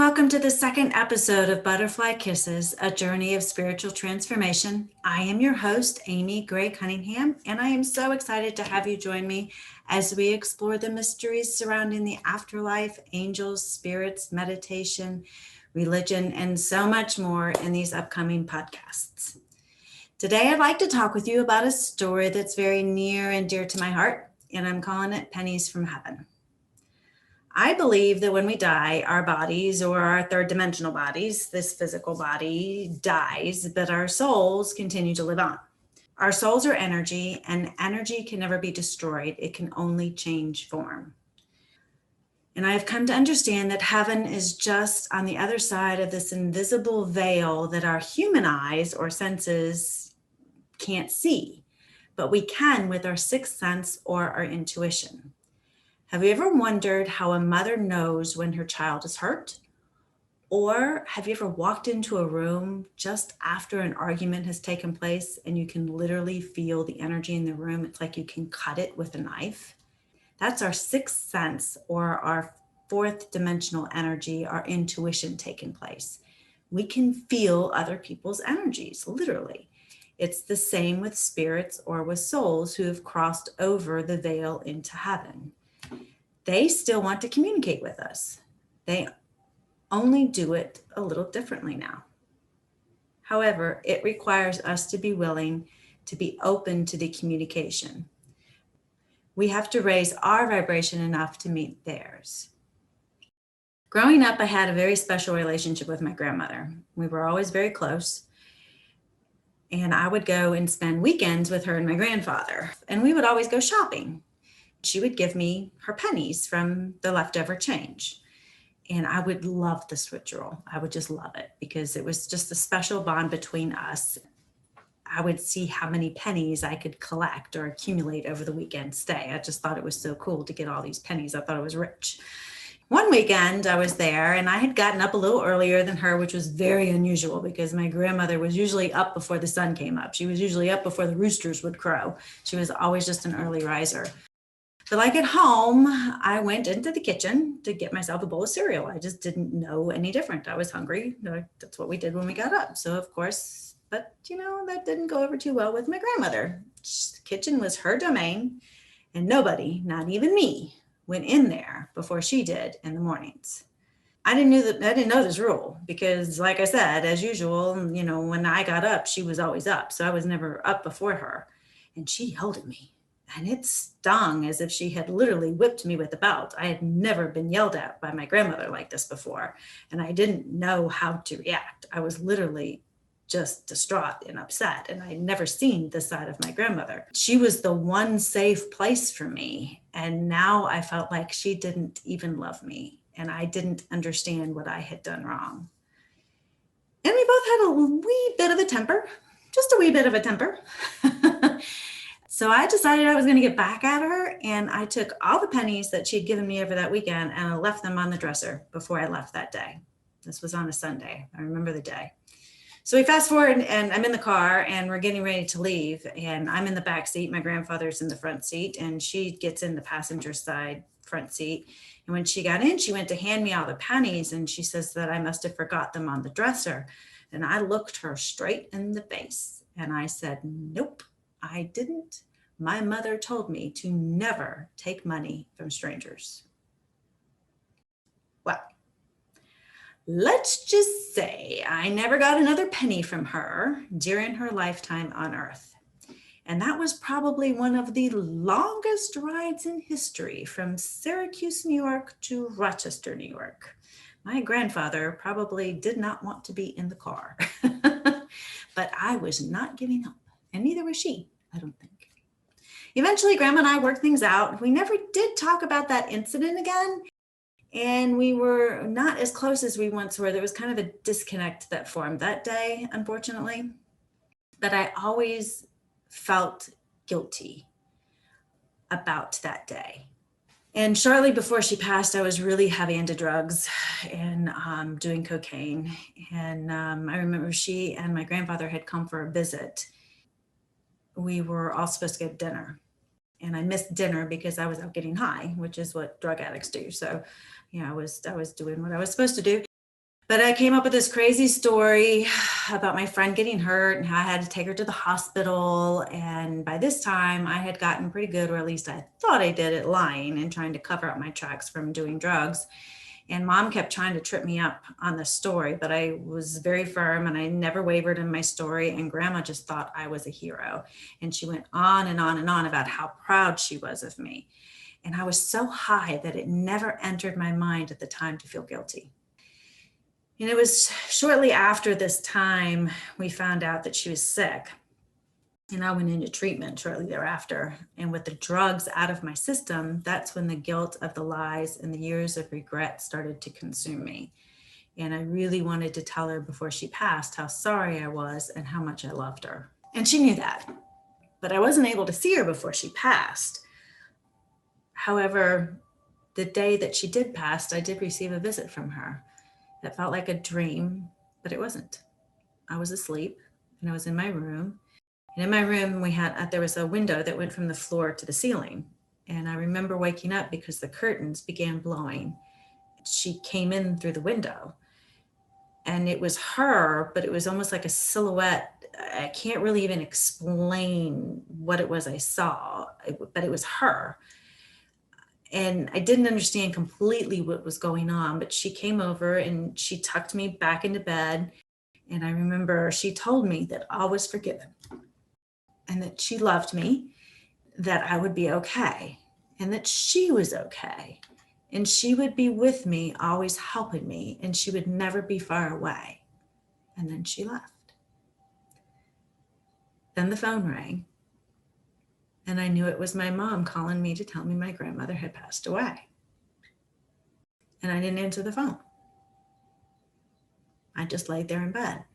welcome to the second episode of Butterfly Kisses, a journey of spiritual transformation. I am your host, Amy Gray-Cunningham, and I am so excited to have you join me as we explore the mysteries surrounding the afterlife, angels, spirits, meditation, religion, and so much more in these upcoming podcasts. Today, I'd like to talk with you about a story that's very near and dear to my heart, and I'm calling it Pennies from Heaven. I believe that when we die, our bodies or our third dimensional bodies, this physical body dies, but our souls continue to live on. Our souls are energy, and energy can never be destroyed. It can only change form. And I have come to understand that heaven is just on the other side of this invisible veil that our human eyes or senses can't see, but we can with our sixth sense or our intuition. Have you ever wondered how a mother knows when her child is hurt? Or have you ever walked into a room just after an argument has taken place and you can literally feel the energy in the room? It's like you can cut it with a knife. That's our sixth sense or our fourth dimensional energy, our intuition taking place. We can feel other people's energies, literally. It's the same with spirits or with souls who have crossed over the veil into heaven. They still want to communicate with us. They only do it a little differently now. However, it requires us to be willing to be open to the communication. We have to raise our vibration enough to meet theirs. Growing up, I had a very special relationship with my grandmother. We were always very close. And I would go and spend weekends with her and my grandfather. And we would always go shopping. She would give me her pennies from the leftover change. And I would love the switcheroo. I would just love it because it was just a special bond between us. I would see how many pennies I could collect or accumulate over the weekend stay. I just thought it was so cool to get all these pennies. I thought I was rich. One weekend I was there and I had gotten up a little earlier than her, which was very unusual because my grandmother was usually up before the sun came up. She was usually up before the roosters would crow. She was always just an early riser. But like at home, I went into the kitchen to get myself a bowl of cereal. I just didn't know any different. I was hungry. That's what we did when we got up. So of course, but that didn't go over too well with my grandmother. The kitchen was her domain and nobody, not even me, went in there before she did in the mornings. I didn't know this rule because like I said, as usual, when I got up, she was always up. So I was never up before her and she yelled at me. And it stung as if she had literally whipped me with a belt. I had never been yelled at by my grandmother like this before. And I didn't know how to react. I was literally just distraught and upset. And I'd never seen this side of my grandmother. She was the one safe place for me. And now I felt like she didn't even love me. And I didn't understand what I had done wrong. And we both had a wee bit of a temper, just a wee bit of a temper. So I decided I was going to get back at her, and I took all the pennies that she had given me over that weekend and I left them on the dresser before I left that day. This was on a Sunday. I remember the day. So we fast forward and I'm in the car and we're getting ready to leave and I'm in the back seat. My grandfather's in the front seat and she gets in the passenger side front seat. And when she got in, she went to hand me all the pennies and she says that I must have forgot them on the dresser. And I looked her straight in the face and I said, nope, I didn't. My mother told me to never take money from strangers. Well, let's just say I never got another penny from her during her lifetime on Earth. And that was probably one of the longest rides in history from Syracuse, New York to Rochester, New York. My grandfather probably did not want to be in the car, but I was not giving up, and neither was she, I don't think. Eventually, Grandma and I worked things out. We never did talk about that incident again. And we were not as close as we once were. There was kind of a disconnect that formed that day, unfortunately. But I always felt guilty about that day. And shortly before she passed, I was really heavy into drugs and doing cocaine. And I remember she and my grandfather had come for a visit. We were all supposed to get dinner. And I missed dinner because I was out getting high, which is what drug addicts do. So, I was doing what I was supposed to do. But I came up with this crazy story about my friend getting hurt and how I had to take her to the hospital. And by this time, I had gotten pretty good, or at least I thought I did, at lying and trying to cover up my tracks from doing drugs. And Mom kept trying to trip me up on this story, but I was very firm and I never wavered in my story. And Grandma just thought I was a hero. And she went on and on and on about how proud she was of me. And I was so high that it never entered my mind at the time to feel guilty. And it was shortly after this time we found out that she was sick. And I went into treatment shortly thereafter. And with the drugs out of my system, that's when the guilt of the lies and the years of regret started to consume me. And I really wanted to tell her before she passed how sorry I was and how much I loved her. And she knew that. But I wasn't able to see her before she passed. However, the day that she did pass, I did receive a visit from her. That felt like a dream, but it wasn't. I was asleep and I was in my room. And in my room, there was a window that went from the floor to the ceiling. And I remember waking up because the curtains began blowing. She came in through the window. And it was her, but it was almost like a silhouette. I can't really even explain what it was I saw, but it was her. And I didn't understand completely what was going on, but she came over and she tucked me back into bed. And I remember she told me that all was forgiven and that she loved me, that I would be okay, and that she was okay. And she would be with me, always helping me, and she would never be far away. And then she left. Then the phone rang. And I knew it was my mom calling me to tell me my grandmother had passed away. And I didn't answer the phone. I just laid there in bed.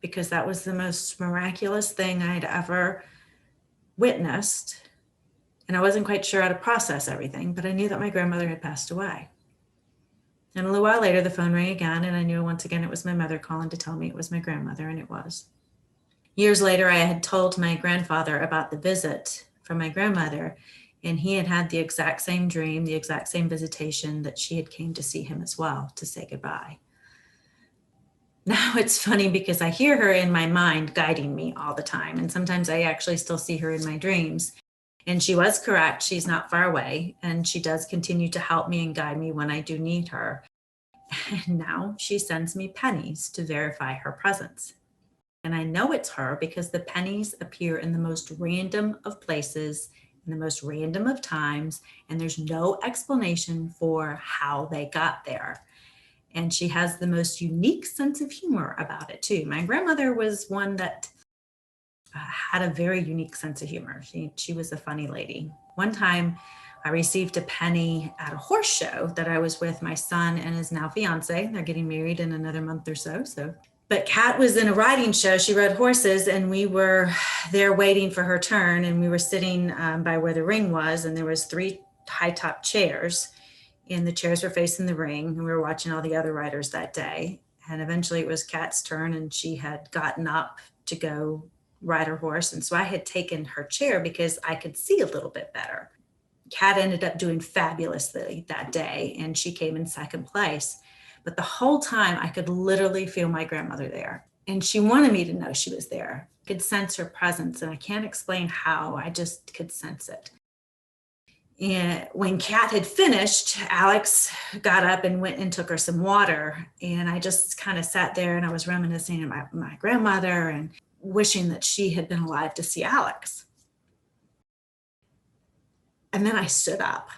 Because that was the most miraculous thing I'd ever witnessed. And I wasn't quite sure how to process everything, but I knew that my grandmother had passed away. And a little while later, the phone rang again, and I knew once again it was my mother calling to tell me it was my grandmother, and it was. Years later, I had told my grandfather about the visit from my grandmother, and he had had the exact same dream, the exact same visitation, that she had came to see him as well, to say goodbye. Now it's funny because I hear her in my mind guiding me all the time, and sometimes I actually still see her in my dreams. And she was correct, she's not far away, and she does continue to help me and guide me when I do need her. And now she sends me pennies to verify her presence. And I know it's her because the pennies appear in the most random of places, in the most random of times, and there's no explanation for how they got there. And she has the most unique sense of humor about it too. My grandmother was one that had a very unique sense of humor. She was a funny lady. One time I received a penny at a horse show that I was with my son and his now fiance. They're getting married in another month or so. But Kat was in a riding show. She rode horses, and we were there waiting for her turn. And we were sitting by where the ring was, and there was 3 high-top chairs, and the chairs were facing the ring. And we were watching all the other riders that day. And eventually it was Kat's turn, and she had gotten up to go ride her horse. And so I had taken her chair because I could see a little bit better. Kat ended up doing fabulously that day, and she came in second place. But the whole time I could literally feel my grandmother there. And she wanted me to know she was there. I could sense her presence, and I can't explain how, I just could sense it. And when Kat had finished, Alex got up and went and took her some water. And I just kind of sat there and I was reminiscing about my grandmother and wishing that she had been alive to see Alex. And then I stood up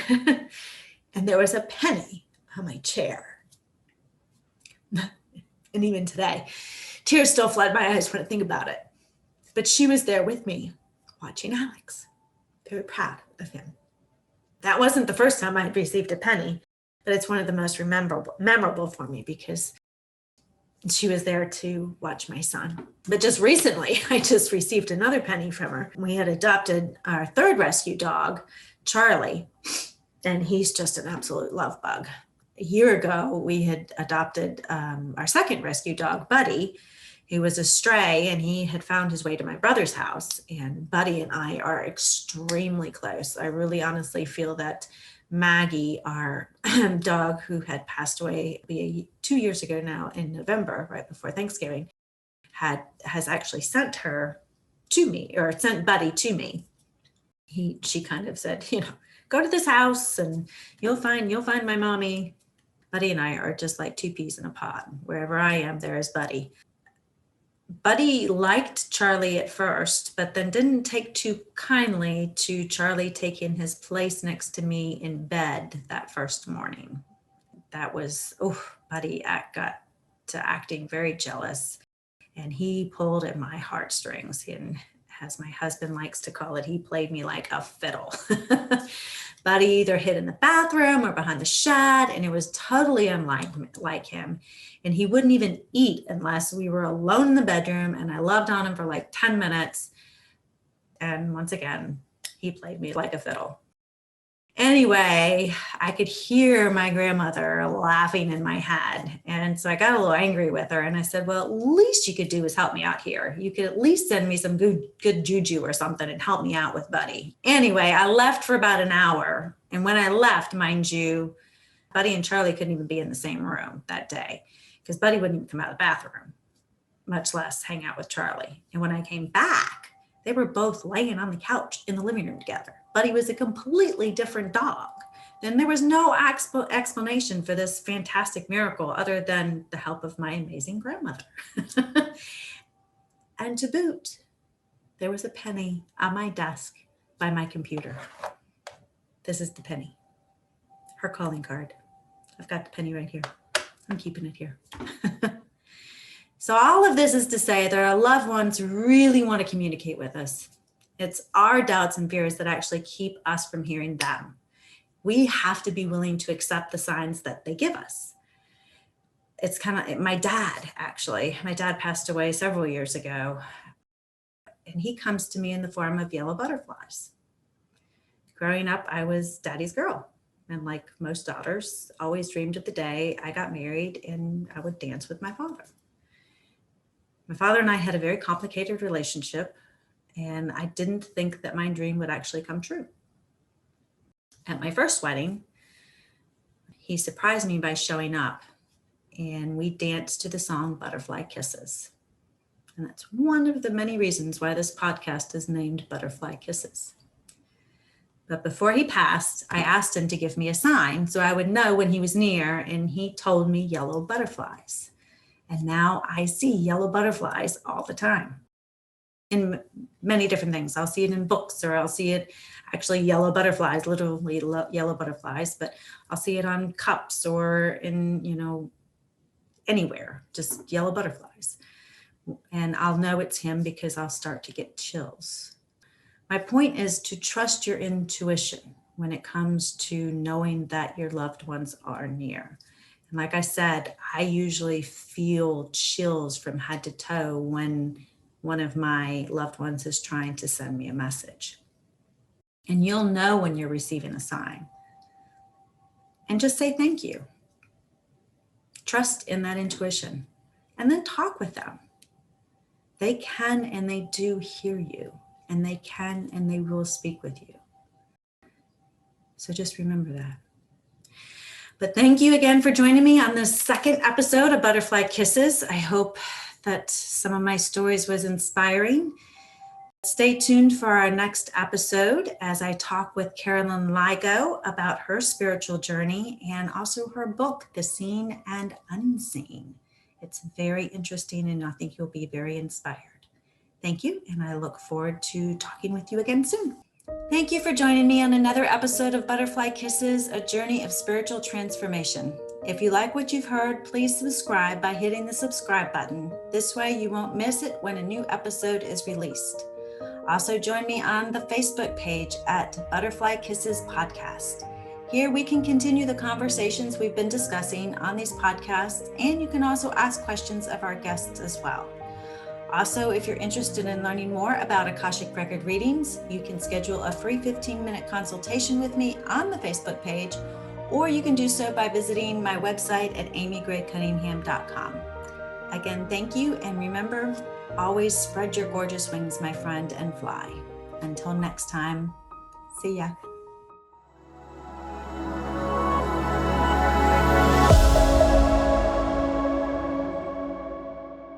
and there was a penny on my chair. And even today, tears still flood my eyes when I think about it. But she was there with me, watching Alex, very proud of him. That wasn't the first time I had received a penny, but it's one of the most memorable for me because she was there to watch my son. But just recently, I just received another penny from her. We had adopted our 3rd rescue dog, Charlie, and he's just an absolute love bug. A year ago, we had adopted our 2nd rescue dog, Buddy. He was a stray, and he had found his way to my brother's house. And Buddy and I are extremely close. I really honestly feel that Maggie, our dog who had passed away 2 years ago now in November, right before Thanksgiving, has actually sent her to me, or sent Buddy to me. She kind of said, go to this house and you'll find my mommy. Buddy and I are just like two peas in a pod. Wherever I am, there is Buddy. Buddy liked Charlie at first, but then didn't take too kindly to Charlie taking his place next to me in bed that first morning. That was, Buddy got to acting very jealous, and he pulled at my heartstrings. And as my husband likes to call it, he played me like a fiddle. Buddy either hid in the bathroom or behind the shed, and it was totally unlike him. And he wouldn't even eat unless we were alone in the bedroom, and I loved on him for like 10 minutes. And once again, he played me like a fiddle. Anyway, I could hear my grandmother laughing in my head. And so I got a little angry with her, and I said, well, at least you could do is help me out here. You could at least send me some good juju or something and help me out with Buddy. Anyway, I left for about an hour. And when I left, mind you, Buddy and Charlie couldn't even be in the same room that day because Buddy wouldn't even come out of the bathroom, much less hang out with Charlie. And when I came back, they were both laying on the couch in the living room together. Buddy was a completely different dog. And there was no explanation for this fantastic miracle other than the help of my amazing grandmother. And to boot, there was a penny on my desk by my computer. This is the penny, her calling card. I've got the penny right here. I'm keeping it here. So all of this is to say that our loved ones really want to communicate with us. It's our doubts and fears that actually keep us from hearing them. We have to be willing to accept the signs that they give us. It's kind of my dad, actually. My dad passed away several years ago, and he comes to me in the form of yellow butterflies. Growing up, I was daddy's girl. And like most daughters, always dreamed of the day I got married and I would dance with my father. My father and I had a very complicated relationship, and I didn't think that my dream would actually come true. At my first wedding, he surprised me by showing up, and we danced to the song Butterfly Kisses. And that's one of the many reasons why this podcast is named Butterfly Kisses. But before he passed, I asked him to give me a sign so I would know when he was near, and he told me yellow butterflies. And now I see yellow butterflies all the time in many different things. I'll see it in books, or I'll see it actually yellow butterflies, literally yellow butterflies, but I'll see it on cups or in, anywhere, just yellow butterflies. And I'll know it's him because I'll start to get chills. My point is to trust your intuition when it comes to knowing that your loved ones are near. And like I said, I usually feel chills from head to toe when one of my loved ones is trying to send me a message. And you'll know when you're receiving a sign. And just say thank you. Trust in that intuition. And then talk with them. They can and they do hear you. And they can and they will speak with you. So just remember that. But thank you again for joining me on this second episode of Butterfly Kisses. I hope that some of my stories was inspiring. Stay tuned for our next episode as I talk with Carolyn Ligo about her spiritual journey and also her book, The Seen and Unseen. It's very interesting, and I think you'll be very inspired. Thank you, and I look forward to talking with you again soon. Thank you for joining me on another episode of Butterfly Kisses, a journey of spiritual transformation. If you like what you've heard, please subscribe by hitting the subscribe button. This way you won't miss it when a new episode is released. Also join me on the Facebook page at Butterfly Kisses Podcast. Here we can continue the conversations we've been discussing on these podcasts, and you can also ask questions of our guests as well. Also, if you're interested in learning more about Akashic Record readings, you can schedule a free 15-minute consultation with me on the Facebook page, or you can do so by visiting my website at amygray-cunningham.com. Again, thank you, and remember, always spread your gorgeous wings, my friend, and fly. Until next time, see ya.